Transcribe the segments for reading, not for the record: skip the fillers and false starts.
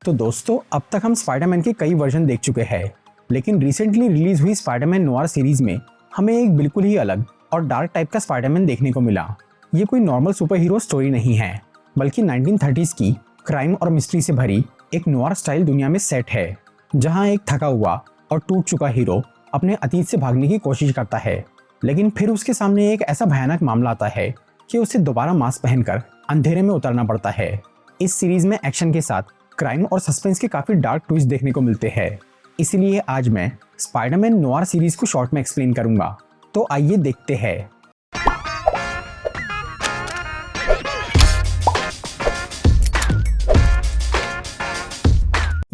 तो दोस्तों, अब तक हम स्पाइडरमैन के कई वर्जन देख चुके हैं, लेकिन रिसेंटली रिलीज हुई स्पाइडरमैन नोयर सीरीज में हमें एक बिल्कुल ही अलग और डार्क टाइप का स्पाइडरमैन देखने को मिला। ये कोई नॉर्मल सुपर हीरो स्टोरी नहीं है, बल्कि 1930s की क्राइम और मिस्ट्री से भरी एक नोयर स्टाइल दुनिया में सेट है, जहां एक थका हुआ और टूट चुका हीरो अपने अतीत से भागने की कोशिश करता है, लेकिन फिर उसके सामने एक ऐसा भयानक मामला आता है कि उसे दोबारा मास्क पहनकर अंधेरे में उतरना पड़ता है। इस सीरीज में एक्शन के साथ क्राइम और सस्पेंस के काफी डार्क ट्विस्ट देखने को मिलते हैं। इसीलिए आज मैं स्पाइडरमैन नोयर सीरीज को शॉर्ट में एक्सप्लेन करूंगा। तो आइए देखते हैं।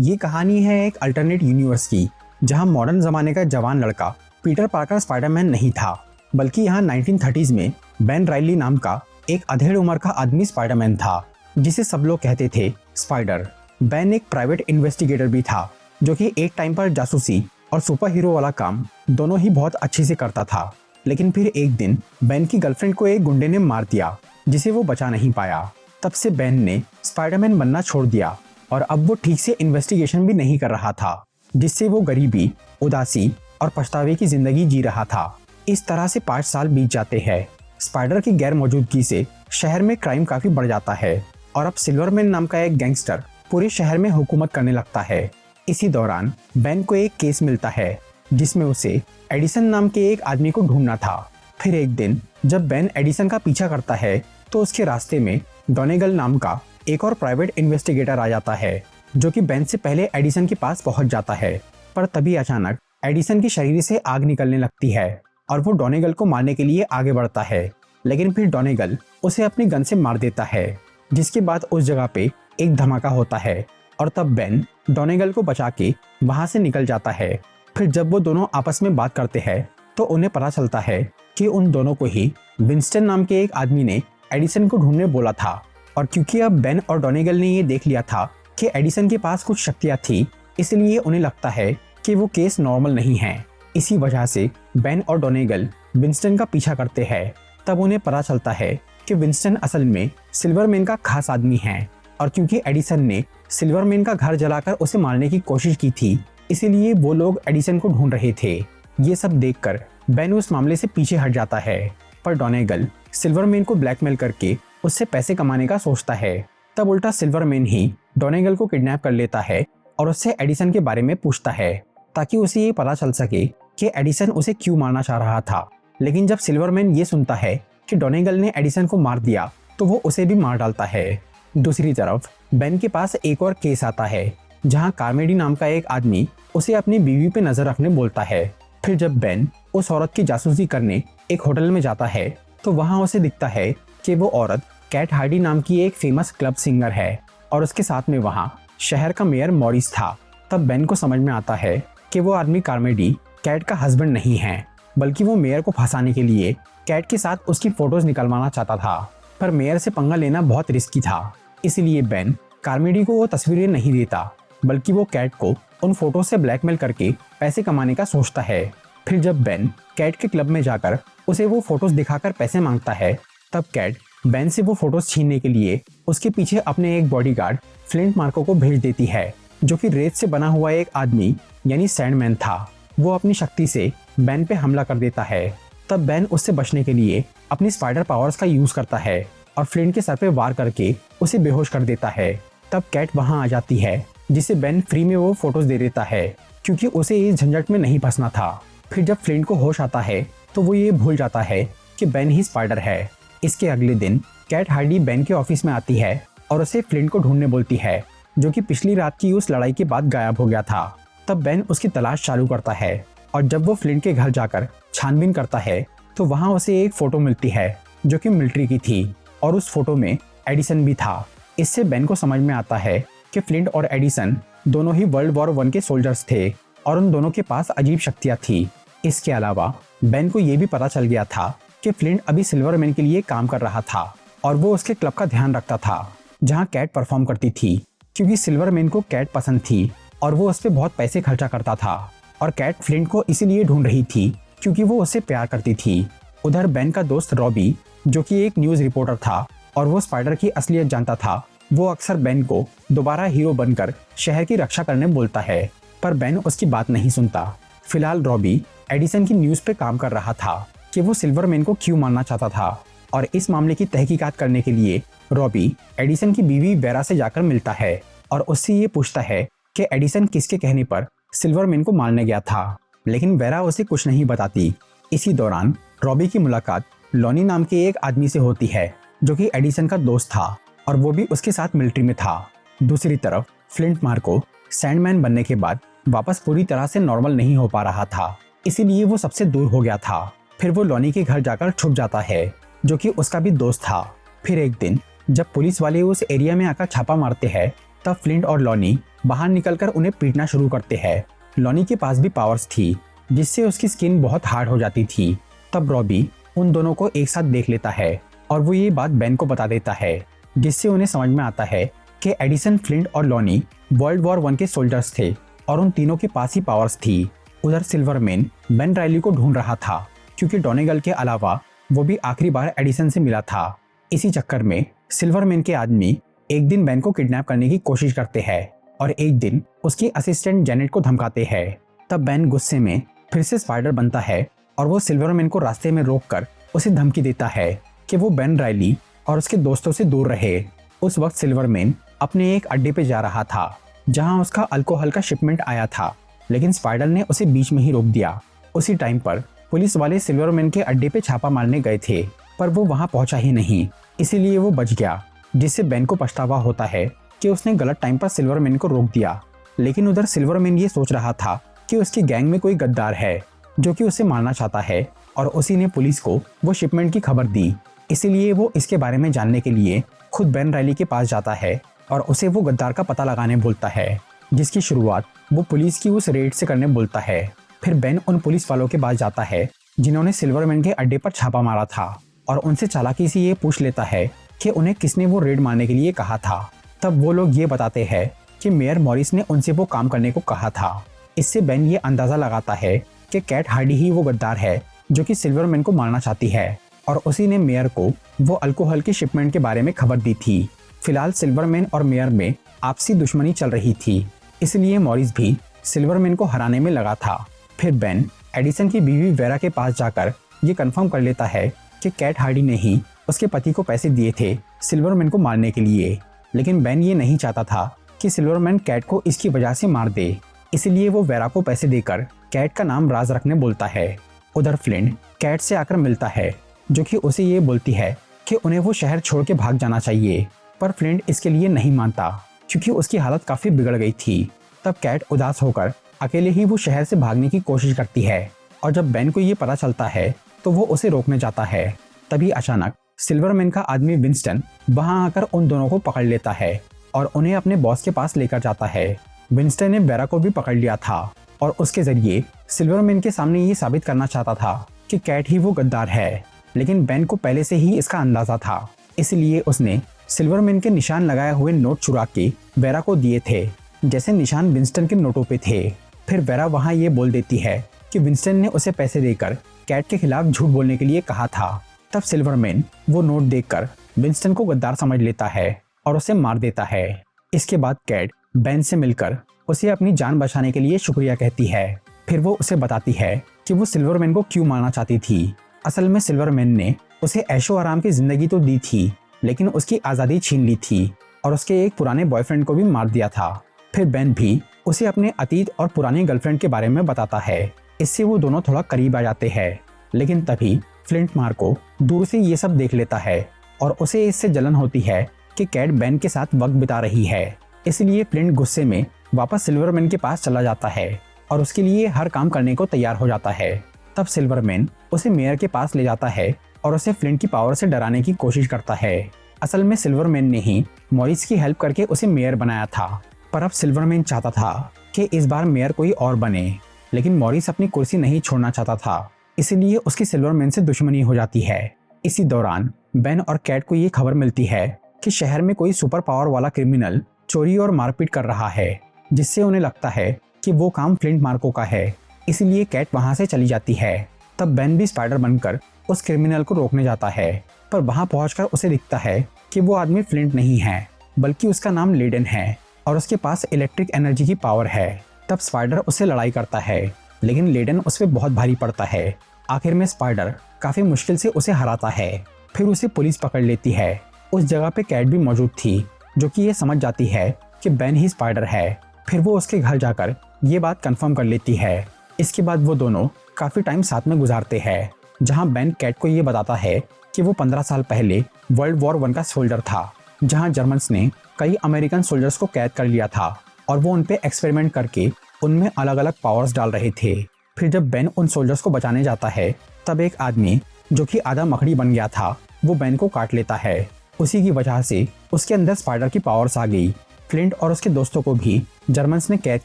ये कहानी है एक अल्टरनेट यूनिवर्स की, जहां मॉडर्न जमाने का जवान लड़का पीटर पार्कर स्पाइडरमैन नहीं था, बल्कि यहाँ 1930s में बेन राइली नाम का एक अधेड़ उम्र का आदमी स्पाइडरमैन था, जिसे सब लोग कहते थे स्पाइडर। बेन एक प्राइवेट इन्वेस्टिगेटर भी था, जो कि एक टाइम पर जासूसी और सुपर हीरो वाला काम दोनों ही बहुत अच्छे से करता था। लेकिन फिर एक दिन बेन की गर्लफ्रेंड को एक गुंडे ने मार दिया, जिसे वो बचा नहीं पाया। तब से बेन ने स्पाइडरमैन बनना छोड़ दिया और अब वो ठीक से इन्वेस्टिगेशन भी नहीं कर रहा था, जिससे वो गरीबी, उदासी और पछतावे की जिंदगी जी रहा था। इस तरह से 5 साल बीत जाते हैं। स्पाइडर की गैर मौजूदगी से शहर में क्राइम काफी बढ़ जाता है और अब सिल्वरमैन नाम का एक गैंगस्टर पूरे शहर में हुकूमत करने लगता है। इसी दौरान बेन को एक केस मिलता है, जिसमें उसे एडिसन नाम के एक आदमी को ढूंढना था। फिर एक दिन जब बेन एडिसन का पीछा करता है, तो उसके रास्ते में डोनेगल नाम का एक और प्राइवेट इन्वेस्टिगेटर आ जाता है, जो कि बेन से पहले एडिसन के पास पहुंच जाता है। पर तभी अचानक एडिसन के शरीर से आग निकलने लगती है और वो डोनेगल को मारने के लिए आगे बढ़ता है, लेकिन फिर डोनेगल उसे अपनी गन से मार देता है, जिसके बाद उस जगह पे एक धमाका होता है और तब बेन डोनेगल को बचा के वहां से निकल जाता है। फिर जब वो दोनों आपस में बात करते हैं, तो उन्हें पता चलता है कि उन दोनों को ही विंस्टन नाम के एक आदमी ने एडिसन को ढूंढने बोला था। और क्योंकि अब बेन और डोनेगल ने ये देख लिया था कि एडिसन के पास कुछ शक्तियां थी, इसलिए उन्हें लगता है कि वो केस नॉर्मल नहीं है। इसी वजह से बेन और डोनेगल विंस्टन का पीछा करते हैं। तब उन्हें पता चलता है कि विंस्टन असल में सिल्वरमैन का खास आदमी है, और क्योंकि एडिसन ने सिल्वरमैन का घर जलाकर उसे मारने की कोशिश की थी, इसीलिए वो लोग एडिसन को ढूंढ रहे थे। ये सब देखकर बेन उस मामले से पीछे हट जाता है, पर डोनेगल सिल्वरमैन को ब्लैकमेल करके उससे पैसे कमाने का सोचता है। तब उल्टा सिल्वरमैन ही डोनेगल को किडनैप कर लेता है और उससे एडिसन के बारे में पूछता है, ताकि उसे ये पता चल सके कि एडिसन उसे क्यों मारना चाह रहा था। लेकिन जब सिल्वरमैन ये सुनता है कि डोनेगल ने एडिसन को मार दिया, तो वो उसे भी मार डालता है। दूसरी तरफ बेन के पास एक और केस आता है, जहां कार्मेडी नाम का एक आदमी उसे अपनी बीवी पे नजर रखने बोलता है। फिर जब बेन उस औरत की जासूसी करने एक होटल में जाता है, तो वहां उसे दिखता है कि वो औरत कैट हार्डी नाम की एक फेमस क्लब सिंगर है, और उसके साथ में वहां शहर का मेयर मॉरिस था। तब बेन को समझ में आता है कि वो आदमी कार्मेडी कैट का हस्बैंड नहीं है, बल्कि वो मेयर को फंसाने के लिए कैट के साथ उसकी फोटोज निकलवाना चाहता था। पर मेयर से पंगा लेना बहुत रिस्की था, इसलिए बेन कार्मेडी को वो तस्वीरें नहीं देता, बल्कि वो कैट को उन फोटो से ब्लैकमेल करके पैसे कमाने का सोचता है। फिर जब बेन कैट के क्लब में जाकर उसे वो फोटोज दिखाकर पैसे मांगता है, तब कैट बेन से वो फोटोज छीनने के लिए उसके पीछे अपने एक बॉडीगार्ड फ्लिंट मार्को को भेज देती है, जो कि रेत से बना हुआ एक आदमी यानी सैंडमैन था। वो अपनी शक्ति से बेन पे हमला कर देता है। तब बेन उससे बचने के लिए अपनी स्पाइडर पावर्स का यूज करता है और फ्लिंट के सर पे वार करके उसे बेहोश कर देता है। तब कैट वहां आ जाती है, जिसे बेन फ्री में वो फोटोज दे देता है, क्योंकि उसे इस झंझट में नहीं फंसना था। फिर जब फ्लिंट को होश आता है, तो वो ये भूल जाता है कि बेन ही स्पाइडर है। इसके अगले दिन कैट हार्डी बेन के ऑफिस में आती है और उसे फ्लिंट को ढूंढने बोलती है, जो कि पिछली रात की उस लड़ाई के बाद गायब हो गया था। तब बेन उसकी तलाश चालू करता है, और जब वो फ्लिंट के घर जाकर छानबीन करता है, तो वहां उसे एक फोटो मिलती है, जो कि मिलिट्री की थी, और उस फोटो में एडिसन भी था। इससे बेन को समझ में आता है कि फ्लिंट और एडिसन दोनों ही वर्ल्ड वॉर 1 के सोल्जर्स थे, और उन दोनों के पास अजीब शक्तियां थी। इसके अलावा बेन को यह भी पता चल गया था कि फ्लिंट अभी सिल्वरमैन के लिए काम कर रहा था, और वो उसके क्लब का ध्यान रखता था, जहां कैट परफॉर्म करती थी, क्योंकि सिल्वरमैन को कैट पसंद थी और वो उस पर बहुत पैसे खर्चा करता था। और कैट फ्लिंट को इसीलिए ढूंढ रही थी क्योंकि वो उससे प्यार करती थी। उधर बेन का दोस्त रॉबी, जो कि एक न्यूज़ रिपोर्टर था और वो स्पाइडर की असलियत जानता था, वो अक्सर बेन को दोबारा हीरो बनकर शहर की रक्षा करने बोलता है, पर बेन उसकी बात नहीं सुनता। फिलहाल रॉबी एडिसन की न्यूज़ पे काम कर रहा था कि वो सिल्वरमैन को क्यों मारना चाहता था, और इस मामले की तहकीकात करने के लिए रॉबी एडिसन की बीवी वेरा से जाकर मिलता है और उससे ये पूछता है कि एडिसन किसके कहने पर सिल्वरमैन को मारने गया था, लेकिन वेरा उसे कुछ नहीं बताती। इसी दौरान रॉबी की मुलाकात लॉनी नाम के एक आदमी से होती है जो कि एडिसन का दोस्त था और वो भी उसके साथ मिलिट्री में था। दूसरी तरफ फ्लिंट मार्को सैंडमैन बनने के बाद वापस पूरी तरह से नॉर्मल नहीं हो पा रहा था, इसीलिए वो सबसे दूर हो गया था। फिर वो लॉनी के घर जाकर छुप जाता है जो कि उसका भी दोस्त था। फिर एक दिन जब पुलिस वाले उस एरिया में आकर छापा मारते हैं तब फ्लिंट और लॉनी बाहर निकलकर उन्हें पीटना शुरू करते हैं। लॉनी के पास भी पावर्स थी जिससे उसकी स्किन बहुत हार्ड हो जाती थी। तब रॉबी उन दोनों को एक साथ देख लेता है और वो ये बात बेन को बता देता है, जिससे उन्हें समझ में आता है कि एडिसन, फ्लिंट और लॉनी वर्ल्ड वॉर 1 के सोल्जर्स थे और उन तीनों के पास ही पावर्स थी। उधर सिल्वरमैन बेन रायली को ढूंढ रहा था क्योंकि डोनेगल के अलावा वो भी आखिरी बार एडिसन से मिला था। इसी चक्कर में सिल्वरमैन के आदमी एक दिन बेन को किडनैप करने की कोशिश करते हैं और एक दिन उसकी असिस्टेंट जेनेट को धमकाते हैं। तब बेन गुस्से में फिर से स्पाइडर बनता है और वो सिल्वरमैन को रास्ते में रोककर उसे धमकी देता है कि वो बेन रायली और उसके दोस्तों से दूर रहे। उस वक्त सिल्वरमैन अपने एक अड्डे पे जा रहा था जहां उसका अल्कोहल का शिपमेंट आया था, लेकिन स्पाइडर ने उसे बीच में ही रोक दिया। उसी टाइम पर पुलिस वाले सिल्वरमैन के अड्डे पे छापा मारने गए थे, पर वो वहां पहुंचा ही नहीं, इसीलिए वो बच गया, जिससे बेन को पछतावा होता है कि उसने गलत टाइम पर सिल्वरमैन को रोक दिया। लेकिन उधर सिल्वरमैन ये सोच रहा था कि उसकी गैंग में कोई गद्दार है जो कि उसे मारना चाहता है और उसी ने पुलिस को वो शिपमेंट की खबर दी। इसीलिए वो इसके बारे में जानने के लिए खुद बेन रायली के पास जाता है और उसे वो गद्दार का पता लगाने बोलता है, जिसकी शुरुआत वो पुलिस की उस रेड से करने बोलता है। फिर बेन उन पुलिस वालों के पास जाता है जिन्होंने सिल्वरमैन के अड्डे पर छापा मारा था और उनसे चालाकी से ये पूछ लेता है कि उन्हें किसने वो रेड मारने के लिए कहा था। तब वो लोग ये बताते हैं कि मेयर मॉरिस ने उनसे वो काम करने को कहा था। इससे बेन ये अंदाजा लगाता है कि कैट हार्डी ही वो गद्दार है जो कि सिल्वरमैन को मारना चाहती है और उसी ने मेयर को वो अल्कोहल की शिपमेंट के बारे में खबर दी थी। फिलहाल सिल्वरमैन और मेयर में आपसी दुश्मनी चल रही थी, इसलिए मॉरिस भी सिल्वरमैन को हराने में लगा था। फिर बेन एडिसन की बीवी वेरा के पास जाकर ये कंफर्म कर लेता है कि कैट हार्डी ने ही उसके पति को पैसे दिए थे सिल्वरमैन को मारने के लिए, लेकिन बेन ये नहीं चाहता था कि सिल्वरमैन कैट को इसकी वजह से मार दे, इसलिए वो वेरा को पैसे देकर कैट का नाम राज रखने बोलता है। उधर फ्लिंट कैट से आकर मिलता है जो कि उसे ये बोलती है कि उन्हें वो शहर छोड़ के भाग जाना चाहिए, पर फ्लिंट इसके लिए नहीं मानता क्योंकि उसकी हालत काफी बिगड़ गई थी। तब कैट उदास होकर अकेले ही वो शहर से भागने की कोशिश करती है और जब बेन को ये पता चलता है तो वो उसे रोकने जाता है। तभी अचानक सिल्वरमैन का आदमी विंस्टन वहां आकर उन दोनों को पकड़ लेता है और उन्हें अपने बॉस के पास लेकर जाता है। विंस्टन ने वेरा को भी पकड़ लिया था और उसके जरिए सिल्वरमैन के सामने ये साबित करना चाहता था कि कैट ही वो गद्दार है, लेकिन बेन को पहले से ही इसका अंदाजा था, इसलिए उसने सिल्वरमैन के निशान लगाए हुए नोट चुरा के वेरा को दिए थे, जैसे निशान विंस्टन के नोटों पे थे। फिर वेरा वहां ये बोल देती है कि विंस्टन ने उसे पैसे देकर कैट के खिलाफ झूठ बोलने के लिए कहा था। तब सिल्वरमैन वो नोट देखकर विंस्टन को गद्दार समझ लेता है और उसे मार देता है। इसके बाद कैट बेन से मिलकर उसे अपनी जान बचाने के लिए शुक्रिया कहती है। फिर वो उसे बताती है कि वो सिल्वरमैन को क्यों मारना चाहती थी। असल में सिल्वरमैन ने उसे ऐशो आराम की जिंदगी तो दी थी, लेकिन उसकी आज़ादी छीन ली थी और उसके एक पुराने बॉयफ्रेंड को भी मार दिया था। फिर बेन भी उसे अपने अतीत और पुरानी गर्लफ्रेंड के बारे में बताता है। इससे वो दोनों थोड़ा करीब आ जाते हैं, लेकिन तभी फ्लिंट मार्को दूर से ये सब देख लेता है और उसे इससे जलन होती है कि कैट बेन के साथ वक्त बिता रही है। इसलिए फ्लिंट गुस्से में वापस सिल्वरमैन के पास चला जाता है और उसके लिए हर काम करने को तैयार हो जाता है। तब सिल्वरमैन उसे मेयर के पास ले जाता है और उसे फ्लिंट की पावर से डराने की कोशिश करता है। असल में सिल्वरमैन ने ही मॉरिस की हेल्प करके उसे मेयर बनाया था, पर अब सिल्वरमैन चाहता था कि इस बार मेयर कोई और बने, लेकिन मॉरिस अपनी कुर्सी नहीं छोड़ना चाहता था, इसीलिए उसकी सिल्वरमैन से दुश्मनी हो जाती है। इसी दौरान बेन और कैट को ये खबर मिलती है कि शहर में कोई सुपर पावर वाला क्रिमिनल चोरी और मारपीट कर रहा है, जिससे उन्हें लगता है कि वो काम फ्लिंट मार्को का है, इसीलिए कैट वहां से चली जाती है। तब बेन भी स्पाइडर बनकर उस क्रिमिनल को रोकने जाता है, पर वहां पहुंचकर उसे दिखता है कि वो आदमी फ्लिंट नहीं है, बल्कि उसका नाम लेडन है और उसके पास इलेक्ट्रिक एनर्जी की पावर है। तब स्पाइडर उससे लड़ाई करता है, लेकिन लेडन उस पर बहुत भारी पड़ता है। आखिर में स्पाइडर काफी मुश्किल से उसे हराता है। फिर उसे पुलिस पकड़ लेती है। उस जगह पे कैट भी मौजूद थी, जो कि ये समझ जाती है कि बेन ही स्पाइडर है। फिर वो उसके घर जाकर ये बात कंफर्म कर लेती है। इसके बाद वो दोनों काफी टाइम साथ में गुजारते हैं, जहां बेन कैट को ये बताता है कि वो 15 साल पहले वर्ल्ड वॉर 1 का सोल्जर था, जहां जर्मन्स ने कई अमेरिकन सोल्जर्स को कैद कर लिया था और वो उन पे एक्सपेरिमेंट करके उनमें अलग अलग पावर्स डाल रहे थे। फिर जब बेन उन सोल्जर्स को बचाने जाता है, तब एक आदमी जो कि आधा मकड़ी बन गया था, वो बेन को काट लेता है। उसी की वजह से उसके अंदर स्पाइडर की पावर्स आ गई। फ्लिंट और उसके दोस्तों को भी जर्मन्स ने कैद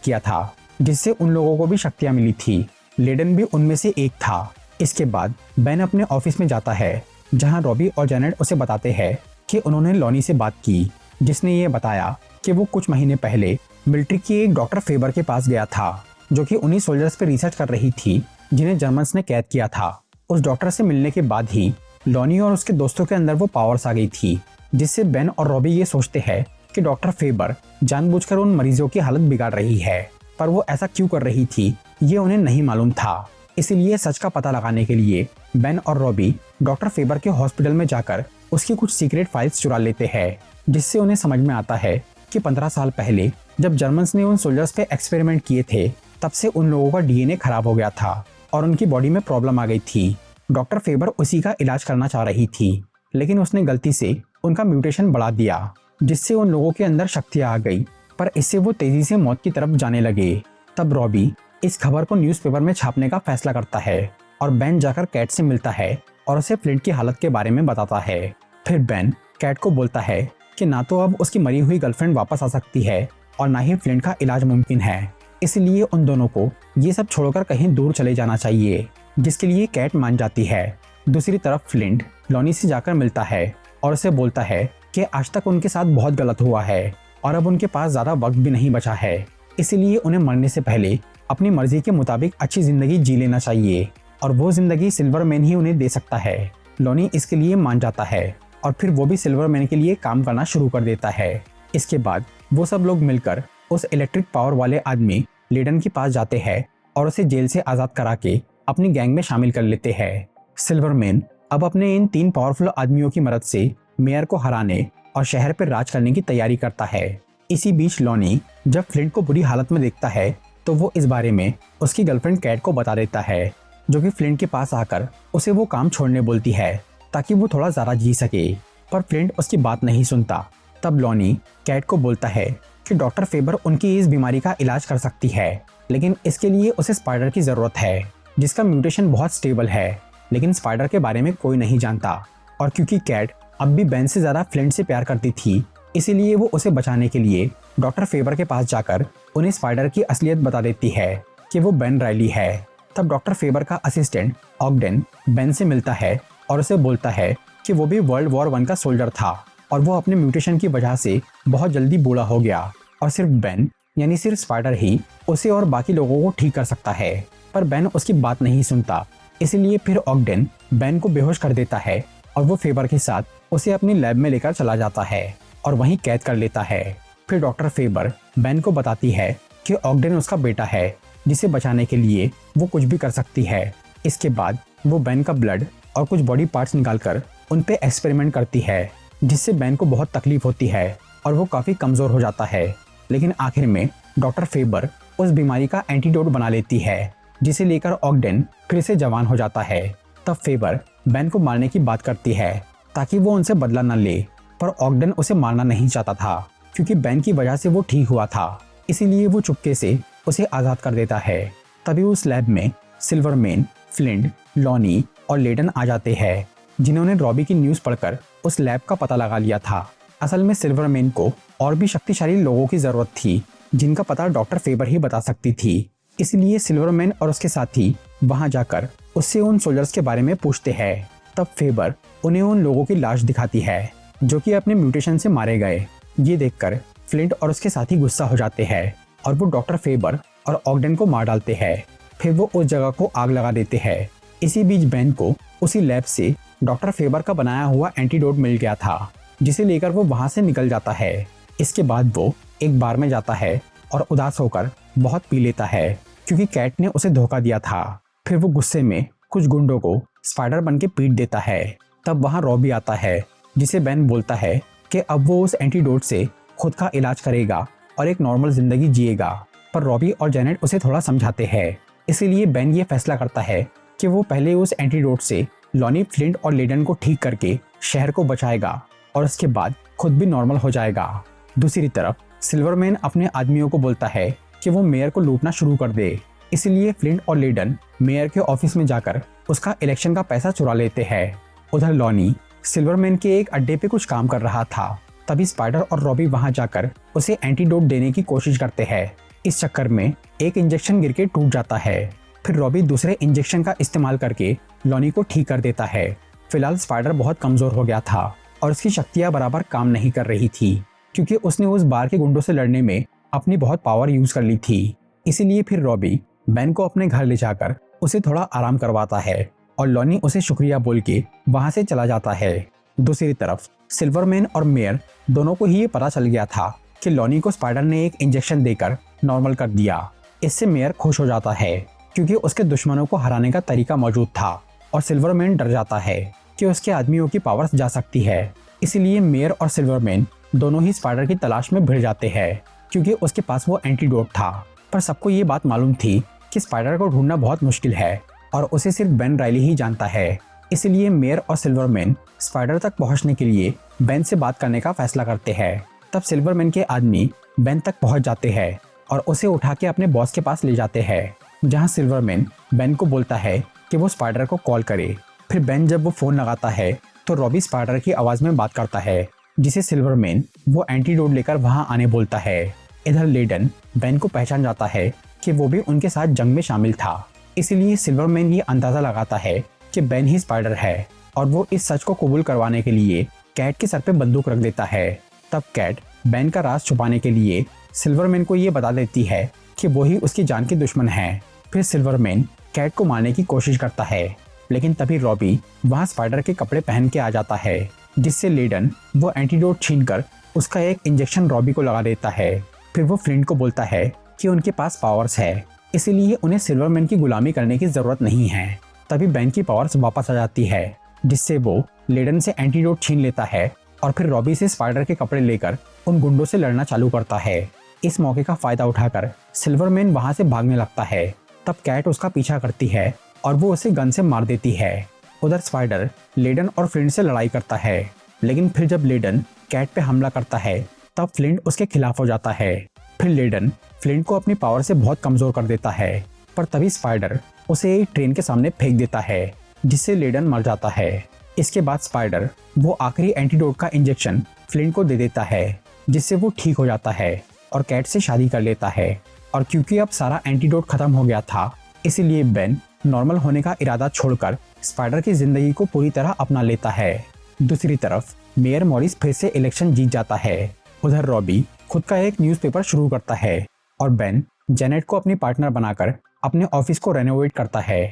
किया था, जिससे उन लोगों को भी शक्तियां मिली थी। लेडन भी उनमें से एक था। इसके बाद बेन अपने ऑफिस में जाता है, जहां रॉबी और जेनेट उसे बताते हैं कि उन्होंने लॉनी से बात की, जिसने ये बताया कि वो कुछ महीने पहले मिलिट्री की एक डॉक्टर फेबर के पास गया था, जो कि उन्हीं सोल्जर्स पे रिसर्च कर रही थी जिन्हें जर्मन्स ने कैद किया था। उस डॉक्टर से मिलने के बाद ही लॉनी और उसके दोस्तों के अंदर वो पावर्स आ गई थी, जिससे बेन और रॉबी ये सोचते हैं कि डॉक्टर फेबर जानबूझकर उन मरीजों की हालत बिगाड़ रही है। पर वो ऐसा क्यों कर रही थी, ये उन्हें नहीं मालूम था। इसीलिए सच का पता लगाने के लिए बेन और रॉबी डॉक्टर फेबर के हॉस्पिटल में जाकर उसकी कुछ सीक्रेट फाइल्स चुरा लेते हैं, जिससे उन्हें समझ में आता है कि 15 साल पहले जब जर्मन्स ने उन सोल्जर्स पे एक्सपेरिमेंट किए थे, तब से उन लोगों का डीएनए खराब हो गया था और उनकी बॉडी में प्रॉब्लम आ गई थी। डॉक्टर फेबर उसी का इलाज करना चाह रही थी, लेकिन उसने गलती से उनका म्यूटेशन बढ़ा दिया, जिससे उन लोगों के अंदर शक्तियां आ गई। पर इससे वो तेजी से मौत की तरफ जाने लगे। तब रॉबी इस खबर को न्यूज़पेपर में छापने का फैसला करता है और बेन जाकर कैट से मिलता है और उसे फ्लिंट की हालत के बारे में बताता है। फिर बेन कैट को बोलता है कि ना तो अब उसकी मरी हुई गर्लफ्रेंड वापस आ सकती है और ना ही फ्लिंट का इलाज मुमकिन है, इसलिए उन दोनों को ये सब छोड़कर कहीं दूर चले जाना चाहिए, जिसके लिए कैट मान जाती है। दूसरी तरफ फ्लिंट लॉनी से जाकर मिलता है और उसे बोलता है कि आज तक उनके साथ बहुत गलत हुआ है और अब उनके पास ज़्यादा वक्त भी नहीं बचा है, इसीलिए उन्हें मरने से पहले अपनी मर्जी के मुताबिक अच्छी ज़िंदगी जी लेना चाहिए और वो ज़िंदगी सिल्वरमैन ही उन्हें दे सकता है। लॉनी इसके लिए मान जाता है और फिर वो भी सिल्वरमैन के लिए काम करना शुरू कर देता है। इसके बाद वो सब लोग मिलकर उस इलेक्ट्रिक पावर वाले आदमी लेडन के पास जाते हैं और उसे जेल से आज़ाद करा के अपनी गैंग में शामिल कर लेते हैं। सिल्वरमैन अब अपने इन 3 पावरफुल आदमियों की मदद से मेयर को हराने और शहर पर राज करने की तैयारी करता है। इसी बीच लॉनी जब फ्लिंट को बुरी हालत में देखता है, तो वो इस बारे में उसकी गर्लफ्रेंड कैट को बता देता है, जो कि फ्लिंट के पास आकर उसे वो काम छोड़ने बोलती है ताकि वो थोड़ा ज़्यादा जी सके। पर फ्लिंट उसकी बात नहीं सुनता। तब लॉनी कैट को बोलता है कि डॉक्टर फेबर उनकी इस बीमारी का इलाज कर सकती है, लेकिन इसके लिए उसे स्पाइडर की ज़रूरत है, जिसका म्यूटेशन बहुत स्टेबल है, लेकिन स्पाइडर के बारे में कोई नहीं जानता। और क्योंकि कैट अब भी बेन से ज़्यादा फ्लिंट से प्यार करती थी, इसीलिए वो उसे बचाने के लिए डॉक्टर फेबर के पास जाकर उन्हें स्पाइडर की असलियत बता देती है कि वो बेन राइली है। तब डॉक्टर फेबर का असिस्टेंट ऑगडेन बेन से मिलता है और उसे बोलता है कि वो भी वर्ल्ड वॉर 1 का सोल्जर था और वो अपने म्यूटेशन की वजह से बहुत जल्दी बूढ़ा हो गया और सिर्फ बेन यानी सिर्फ स्पाइडर ही उसे और बाकी लोगों को ठीक कर सकता है। पर बेन उसकी बात नहीं सुनता, इसलिए फिर ऑगडेन बेन को बेहोश कर देता है और वो फेबर के साथ उसे अपनी लैब में लेकर चला जाता है और वहीं कैद कर लेता है। फिर डॉक्टर फेबर बेन को बताती है कि ऑगडेन उसका बेटा है, जिसे बचाने के लिए वो कुछ भी कर सकती है। इसके बाद वो बेन का ब्लड और कुछ बॉडी पार्ट्स निकालकर उन पे एक्सपेरिमेंट करती है, जिससे बेन को बहुत तकलीफ होती है और वो काफ़ी कमज़ोर हो जाता है। लेकिन आखिर में डॉक्टर फेबर उस बीमारी का एंटीडोट बना लेती है, जिसे लेकर ऑगडेन फिर से जवान हो जाता है। तब फेबर बेन को मारने की बात करती है ताकि वो उनसे बदला न ले, पर ऑगडेन उसे मारना नहीं चाहता था क्योंकि बेन की वजह से वो ठीक हुआ था, इसीलिए वो चुपके से उसे आज़ाद कर देता है। तभी उस लैब में सिल्वरमैन, फ्लिंट, लॉनी और लेडन आ जाते हैं, जिन्होंने रॉबी की न्यूज़ पढ़कर उस लैब का पता लगा लिया था। असल में सिल्वरमैन को और भी शक्तिशाली लोगों की ज़रूरत थी, जिनका पता डॉक्टर फेबर ही बता सकती थी। इसलिए सिल्वरमैन और उसके साथी वहां जाकर उससे उन सोल्जर्स के बारे में पूछते हैं। तब फेबर उन्हें उन लोगों की लाश दिखाती है जो कि अपने म्यूटेशन से मारे गए। ये देखकर फ्लिंट और उसके साथी गुस्सा हो जाते हैं और वो डॉक्टर फेबर और ऑगडेन को मार डालते हैं। फिर वो उस जगह को आग लगा देते हैं। इसी बीच बेन को उसी लैब से डॉक्टर फेबर का बनाया हुआ एंटीडोट मिल गया था, जिसे लेकर वो वहां से निकल जाता है। इसके बाद वो एक बार में जाता है और उदास होकर बहुत पी लेता है क्योंकि कैट ने उसे धोखा दिया था। फिर वो गुस्से में कुछ गुंडों को स्पाइडर बन के पीट देता है। तब वहाँ रॉबी आता है जिसे बेन बोलता है कि अब वो उस एंटीडोट से खुद का इलाज करेगा और एक नॉर्मल जिंदगी जिएगा। पर रॉबी और जेनेट उसे थोड़ा समझाते हैं, इसीलिए बेन ये फैसला करता है कि वो पहले उस एंटीडोट से लॉनी, फ्लिंट और लेडन को ठीक करके शहर को बचाएगा और उसके बाद खुद भी नॉर्मल हो जाएगा। दूसरी तरफ सिल्वरमैन अपने आदमियों को बोलता है कि वो मेयर को लूटना शुरू कर दे, इसलिए फ्लिंट और लेडन मेयर के ऑफिस में जाकर उसका इलेक्शन का पैसा चुरा लेते हैं। उधर लॉनी सिल्वरमैन के एक अड्डे पे कुछ काम कर रहा था, तभी स्पाइडर और रॉबी वहां जाकर उसे एंटीडोट देने की कोशिश करते हैं। इस चक्कर में एक इंजेक्शन गिर के टूट जाता है। फिर रॉबी दूसरे इंजेक्शन का इस्तेमाल करके लॉनी को ठीक कर देता है। फिलहाल स्पाइडर बहुत कमजोर हो गया था और उसकी शक्तियां बराबर काम नहीं कर रही थी क्योंकि उसने उस बार के गुंडों से लड़ने में अपनी बहुत पावर यूज कर ली थी। इसीलिए फिर रॉबी बेन को अपने घर ले जाकर उसे थोड़ा आराम करवाता है और लॉनी उसे शुक्रिया बोल के वहां से चला जाता है। दूसरी तरफ सिल्वरमैन और मेयर दोनों को ही ये पता चल गया था कि लॉनी को स्पाइडर ने एक इंजेक्शन देकर नॉर्मल कर दिया। इससे मेयर खुश हो जाता है क्योंकि उसके दुश्मनों को हराने का तरीका मौजूद था और सिल्वरमैन डर जाता है कि उसके आदमियों की पावर्स जा सकती है। इसीलिए मेयर और सिल्वरमैन दोनों ही स्पाइडर की तलाश में भिड़ जाते हैं क्योंकि उसके पास वो एंटीडोट था। पर सबको ये बात मालूम थी कि स्पाइडर को ढूंढना बहुत मुश्किल है और उसे सिर्फ बेन राइली ही जानता है। इसलिए मेयर और सिल्वरमैन स्पाइडर तक पहुंचने के लिए बेन से बात करने का फैसला करते हैं। तब सिल्वरमैन के आदमी बेन तक पहुंच जाते हैं और उसे उठा के अपने बॉस के पास ले जाते हैं, जहां सिल्वरमैन बेन को बोलता है कि वो स्पाइडर को कॉल करे। फिर बेन जब वो फोन लगाता है तो रॉबी स्पाइडर की आवाज में बात करता है, जिसे सिल्वरमैन वो एंटीडोट लेकर वहां आने बोलता है। इधर लेडन बेन को पहचान जाता है कि वो भी उनके साथ जंग में शामिल था, इसलिए सिल्वरमैन ये अंदाजा लगाता है कि बेन ही स्पाइडर है और वो इस सच को कबूल करवाने के लिए कैट के सर पे बंदूक रख देता है। तब कैट बेन का राज छुपाने के लिए सिल्वरमैन को ये बता देती है कि वो ही उसकी जान के दुश्मन है। फिर सिल्वरमैन कैट को मारने की कोशिश करता है, लेकिन तभी रॉबी वहां स्पाइडर के कपड़े पहन के आ जाता है, जिससे लेडन वो एंटीडोट छीनकर उसका एक इंजेक्शन रॉबी को लगा देता है। फिर वो फ्लिंट को बोलता है कि उनके पास पावर्स है, इसीलिए उन्हें सिल्वरमैन की गुलामी करने की जरूरत नहीं है। तभी बेन की पावर्स वापस आ जाती है, जिससे वो लेडन से एंटीडोट छीन लेता है और फिर रॉबी से स्पाइडर के कपड़े लेकर उन गुंडों से लड़ना चालू करता है। इस मौके का फायदा उठाकर सिल्वरमैन वहां से भागने लगता है। तब कैट उसका पीछा करती है और वो उसे गन से मार देती है। उधर स्पाइडर लेडन और फ्लिंट से लड़ाई करता है, लेकिन फिर जब लेडन कैट पे हमला करता है तब फ्लिंट उसके खिलाफ हो जाता है। फिर लेडन फ्लिंट को अपनी पावर से बहुत कमजोर कर देता है, पर तभी स्पाइडर उसे एक ट्रेन के सामने फेंक देता है, जिससे लेडन मर जाता है। इसके बाद स्पाइडर वो आखिरी एंटीडोट का इंजेक्शन फ्लिंट को दे देता है, जिससे वो ठीक हो जाता है और कैट से शादी कर लेता है। और क्योंकि अब सारा एंटीडोट खत्म हो गया था, इसीलिए बेन नॉर्मल होने का इरादा छोड़कर स्पाइडर की जिंदगी को पूरी तरह अपना लेता है। दूसरी तरफ मेयर मॉरिस फिर से इलेक्शन जीत जाता है। उधर रॉबी खुद का एक न्यूज़पेपर शुरू करता है और बेन जेनेट को अपनी पार्टनर बनाकर अपने ऑफिस को रेनोवेट करता है।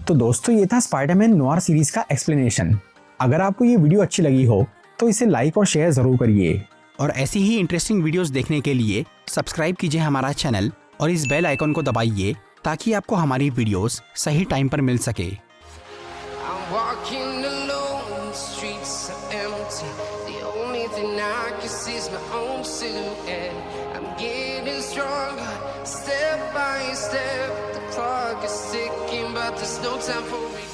तो दोस्तों, ये था स्पाइडरमैन नोयर सीरीज का एक्सप्लेनेशन। अगर आपको ये वीडियो अच्छी लगी हो तो इसे लाइक और शेयर जरूर करिए और ऐसी ही इंटरेस्टिंग वीडियोस देखने के लिए सब्सक्राइब कीजिए हमारा चैनल और इस बेल आइकन को दबाइए ताकि आपको हमारी वीडियोस सही टाइम पर मिल सके। Step by step, the clock is ticking, but there's no time for me.